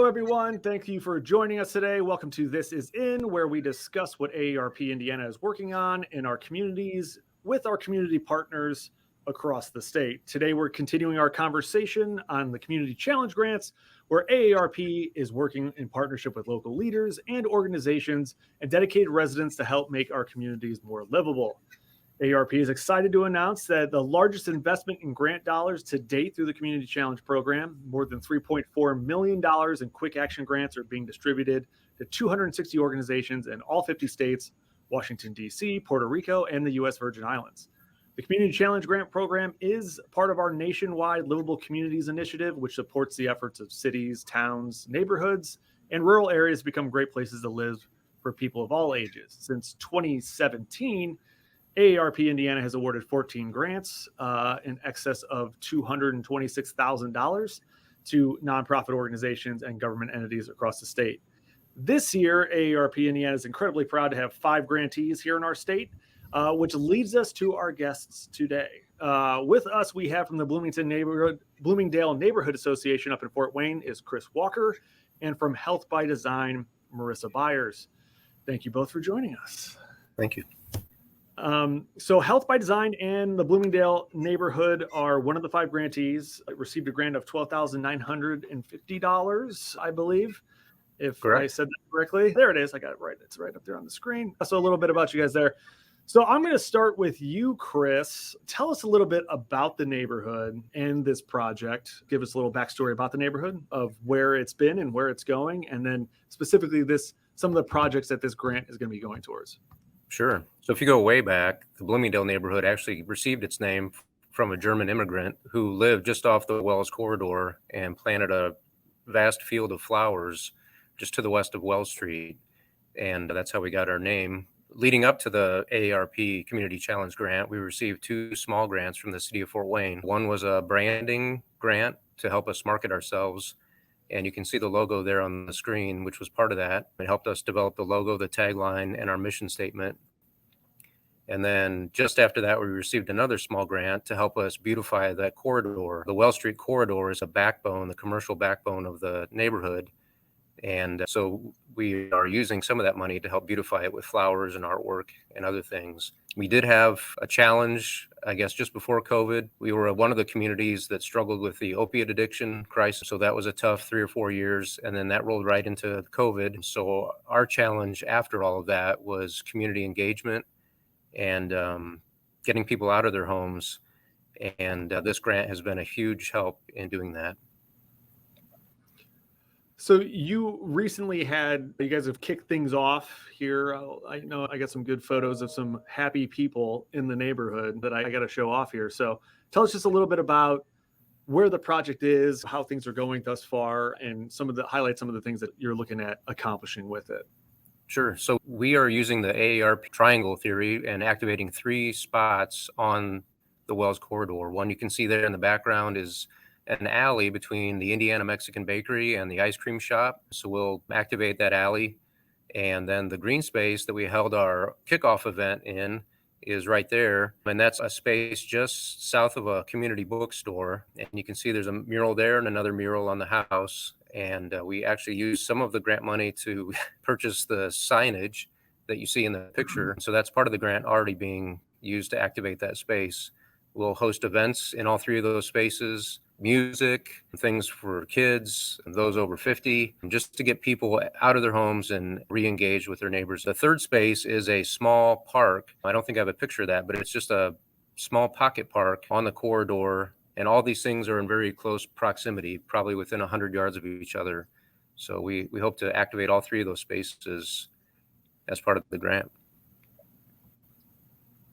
Hello, everyone. Thank you for joining us today. Welcome to This Is In, where we discuss what AARP Indiana is working on in our communities with our community partners across the state. Today, we're continuing our conversation on the Community Challenge Grants, where AARP is working in partnership with local leaders and organizations and dedicated residents to help make our communities more livable. AARP is excited to announce that the largest investment in grant dollars to date through the Community Challenge program, more than $3.4 million in quick action grants are being distributed to 260 organizations in all 50 states, Washington, D.C., Puerto Rico, and the U.S. Virgin Islands. The Community Challenge Grant Program is part of our nationwide Livable Communities initiative, which supports the efforts of cities, towns, neighborhoods, and rural areas to become great places to live for people of all ages. Since 2017, AARP Indiana has awarded 14 grants in excess of $226,000 to nonprofit organizations and government entities across the state. This year, AARP Indiana is incredibly proud to have 5 grantees here in our state, which leads us to our guests today. With us, we have from the Bloomingdale Neighborhood Association up in Fort Wayne is Chris Walker, and from Health by Design, Marissa Byers. Thank you both for joining us. Thank you. So Health by Design and the Bloomingdale neighborhood are one of the 5 grantees. It received a grant of $12,950, I believe, if Correct. I said that correctly. There it is. I got it right. It's right up there on the screen. So a little bit about you guys there. So I'm going to start with you, Chris. Tell us a little bit about the neighborhood and this project. Give us a little backstory about the neighborhood, of where it's been and where it's going, and then specifically some of the projects that this grant is going to be going towards. Sure. So if you go way back, the Bloomingdale neighborhood actually received its name from a German immigrant who lived just off the Wells corridor and planted a vast field of flowers just to the west of Wells Street. And that's how we got our name. Leading up to the AARP Community Challenge Grant, we received 2 small grants from the city of Fort Wayne. One was a branding grant to help us market ourselves. And you can see the logo there on the screen, which was part of that. It helped us develop the logo, the tagline, and our mission statement. And then just after that, we received another small grant to help us beautify that corridor. The Wells Street corridor is a backbone, the commercial backbone of the neighborhood. And so we are using some of that money to help beautify it with flowers and artwork and other things. We did have a challenge, I guess, just before COVID. We were one of the communities that struggled with the opiate addiction crisis. So that was a tough 3 or 4 years. And then that rolled right into COVID. So our challenge after all of that was community engagement and getting people out of their homes. And this grant has been a huge help in doing that. So you recently you guys have kicked things off here. I know I got some good photos of some happy people in the neighborhood that I got to show off here. So tell us just a little bit about where the project is, how things are going thus far, and highlight some of the things that you're looking at accomplishing with it. Sure. So we are using the AARP triangle theory and activating 3 spots on the Wells corridor. One you can see there in the background is an alley between the Indiana Mexican Bakery and the ice cream shop. So we'll activate that alley. And then the green space that we held our kickoff event in is right there. And that's a space just south of a community bookstore. And you can see there's a mural there and another mural on the house. And we actually used some of the grant money to purchase the signage that you see in the picture. So that's part of the grant already being used to activate that space. We'll host events in all 3 of those spaces, music, things for kids, those over 50, just to get people out of their homes and re-engage with their neighbors. The third space is a small park. I don't think I have a picture of that, but it's just a small pocket park on the corridor. And all these things are in very close proximity, probably within 100 yards of each other. So we hope to activate all 3 of those spaces as part of the grant.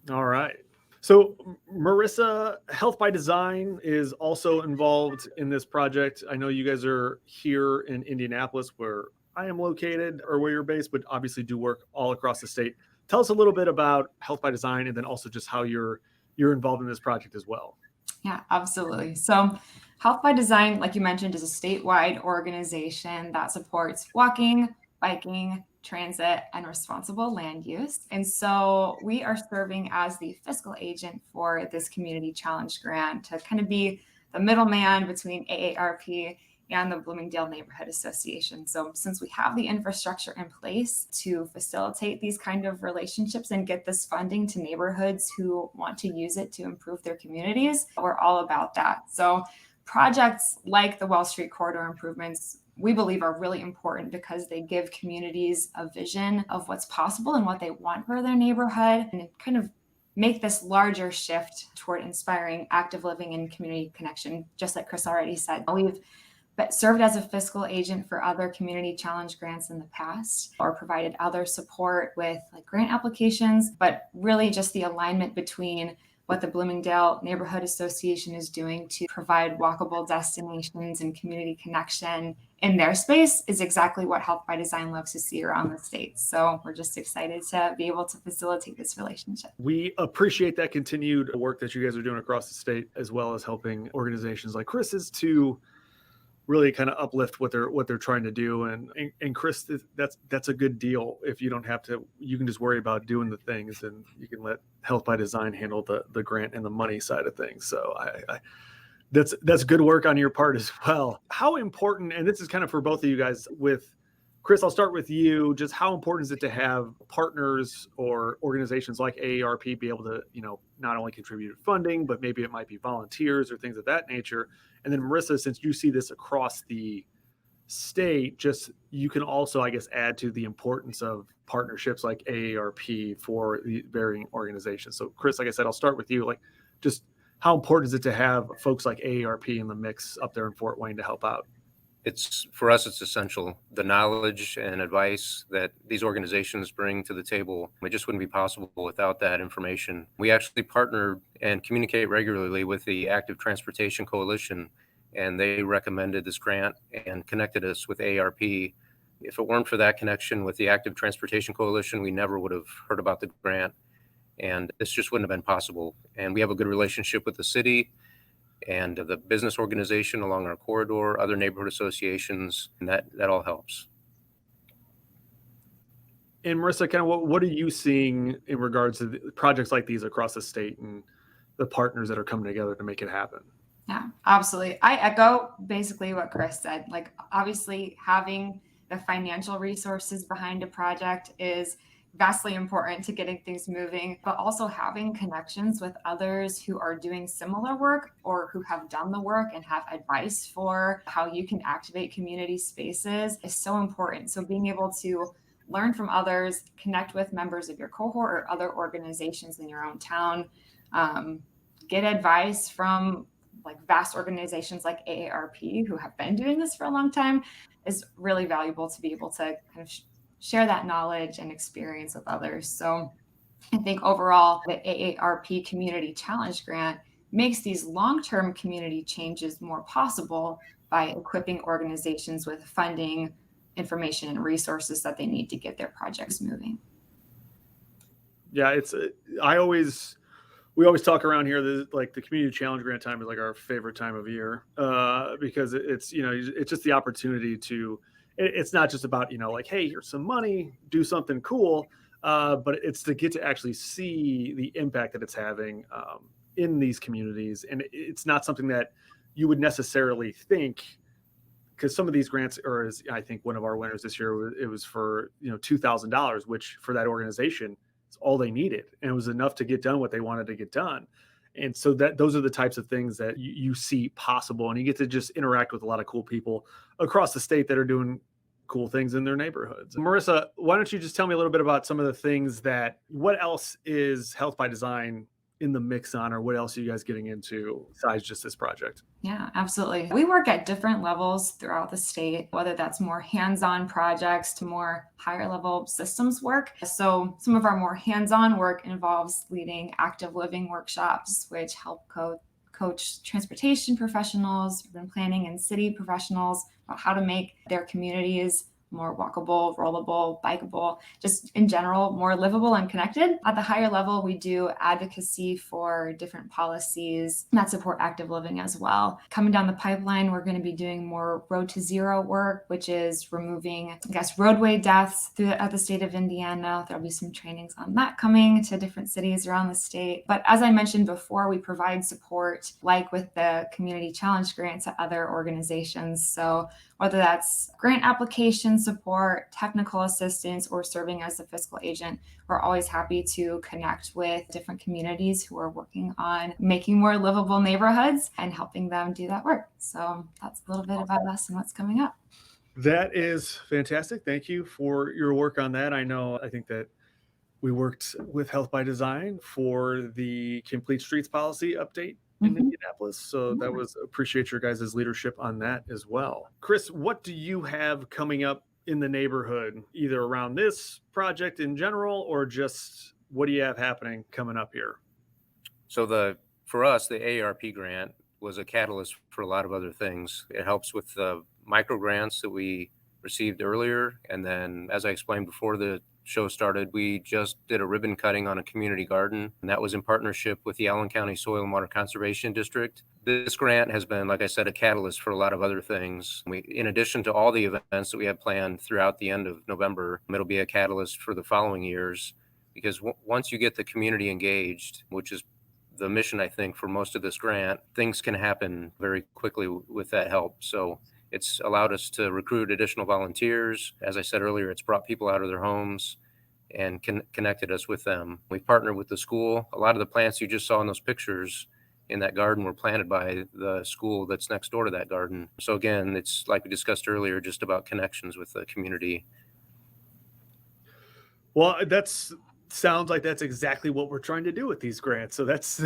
All right. So Marissa, Health by Design is also involved in this project. I know you guys are here in Indianapolis, where I am located, or where you're based, but obviously do work all across the state. Tell us a little bit about Health by Design, and then also just how you're involved in this project as well. Yeah, absolutely. So Health by Design, like you mentioned, is a statewide organization that supports walking, biking, transit, and responsible land use. And so we are serving as the fiscal agent for this Community Challenge Grant to kind of be the middleman between AARP and the Bloomingdale Neighborhood Association. So since we have the infrastructure in place to facilitate these kind of relationships and get this funding to neighborhoods who want to use it to improve their communities, we're all about that. So projects like the Wells Street corridor improvements, we believe, are really important because they give communities a vision of what's possible and what they want for their neighborhood, and it kind of make this larger shift toward inspiring active living and community connection. Just like Chris already said, we've served as a fiscal agent for other community challenge grants in the past, or provided other support with like grant applications, but really just the alignment between what the Bloomingdale Neighborhood Association is doing to provide walkable destinations and community connection in their space is exactly what Health by Design loves to see around the state. So we're just excited to be able to facilitate this relationship. We appreciate that continued work that you guys are doing across the state, as well as helping organizations like Chris's to really kind of uplift what they're trying to do. And Chris, that's a good deal. If you don't have to, you can just worry about doing the things, and you can let Health by Design handle the grant and the money side of things. So that's good work on your part as well. How important, and this is kind of for both of you guys, with Chris, I'll start with you. Just how important is it to have partners or organizations like AARP be able to, not only contribute funding, but maybe it might be volunteers or things of that nature. And then Marissa, since you see this across the state, just you can also, I guess, add to the importance of partnerships like AARP for the varying organizations. So Chris, like I said, I'll start with you. Like, just how important is it to have folks like AARP in the mix up there in Fort Wayne to help out? For us, it's essential. The knowledge and advice that these organizations bring to the table, it just wouldn't be possible without that information. We actually partner and communicate regularly with the Active Transportation Coalition, and they recommended this grant and connected us with AARP. If it weren't for that connection with the Active Transportation Coalition, we never would have heard about the grant, and this just wouldn't have been possible. And we have a good relationship with the city and the business organization along our corridor, other neighborhood associations, and that all helps. And Marissa, kind of what are you seeing in regards to projects like these across the state and the partners that are coming together to make it happen? Yeah, absolutely. I echo basically what Chris said. Like, obviously, having the financial resources behind a project is vastly important to getting things moving, but also having connections with others who are doing similar work or who have done the work and have advice for how you can activate community spaces is so important. So being able to learn from others, connect with members of your cohort or other organizations in your own town, get advice from like vast organizations like AARP who have been doing this for a long time is really valuable to be able to kind of share that knowledge and experience with others. So I think overall, the AARP Community Challenge Grant makes these long-term community changes more possible by equipping organizations with funding, information, and resources that they need to get their projects moving. Yeah, we always talk around here that like the community challenge grant time is like our favorite time of year because it's just the opportunity to. It's not just about, like, hey, here's some money, do something cool, but it's to get to actually see the impact that it's having in these communities. And it's not something that you would necessarily think, because some of these grants are, as I think one of our winners this year, it was for, $2,000, which for that organization is all they needed. And it was enough to get done what they wanted to get done. And so those are the types of things that you see possible, and you get to just interact with a lot of cool people across the state that are doing cool things in their neighborhoods. Marissa, why don't you just tell me a little bit about some of the things what else is Health by Design in the mix on, or what else are you guys getting into besides just this project? Yeah, absolutely. We work at different levels throughout the state, whether that's more hands-on projects to more higher level systems work. So some of our more hands-on work involves leading active living workshops, which help coach transportation professionals, urban planning, and city professionals about how to make their communities more walkable, rollable, bikeable, just in general, more livable and connected. At the higher level, we do advocacy for different policies that support active living as well. Coming down the pipeline, we're going to be doing more road to zero work, which is removing, roadway deaths throughout the state of Indiana. There'll be some trainings on that coming to different cities around the state. But as I mentioned before, we provide support like with the community challenge grants to other organizations. So whether that's grant application support, technical assistance, or serving as a fiscal agent, we're always happy to connect with different communities who are working on making more livable neighborhoods and helping them do that work. So that's a little bit about us and what's coming up. That is fantastic. Thank you for your work on that. I think that we worked with Health by Design for the Complete Streets policy update in Indianapolis. So that was, appreciate your guys' leadership on that as well. Chris, what do you have coming up in the neighborhood, either around this project in general, or just what do you have happening coming up here? So for us, the AARP grant was a catalyst for a lot of other things. It helps with the micro grants that we received earlier. And then, as I explained before the show started, we just did a ribbon cutting on a community garden, and that was in partnership with the Allen County Soil and Water Conservation District. This grant has been, like I said, a catalyst for a lot of other things. In addition to all the events that we have planned throughout the end of November, it'll be a catalyst for the following years, because once you get the community engaged, which is the mission, I think, for most of this grant, things can happen very quickly with that help. So it's allowed us to recruit additional volunteers. As I said earlier, it's brought people out of their homes and connected us with them. We've partnered with the school. A lot of the plants you just saw in those pictures in that garden were planted by the school that's next door to that garden. So again, it's like we discussed earlier, just about connections with the community. Well, sounds like that's exactly what we're trying to do with these grants. So that's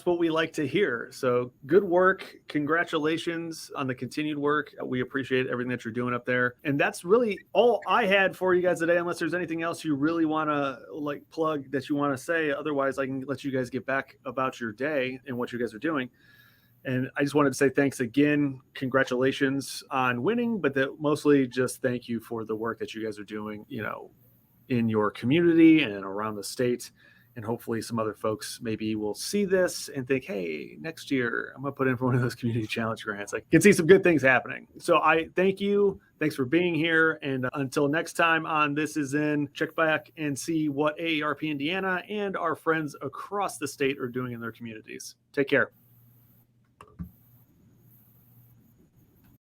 what we like to hear. So good work. Congratulations on the continued work. We appreciate everything that you're doing up there. And that's really all I had for you guys today, unless there's anything else you really want to plug that you want to say. Otherwise, I can let you guys get back about your day and what you guys are doing. And I just wanted to say thanks again. Congratulations on winning, but mostly just thank you for the work that you guys are doing, in your community and around the state. And hopefully some other folks maybe will see this and think, hey, next year I'm going to put in for one of those community challenge grants. I can see some good things happening. So I thank you. Thanks for being here. And until next time on This Is In, check back and see what AARP Indiana and our friends across the state are doing in their communities. Take care.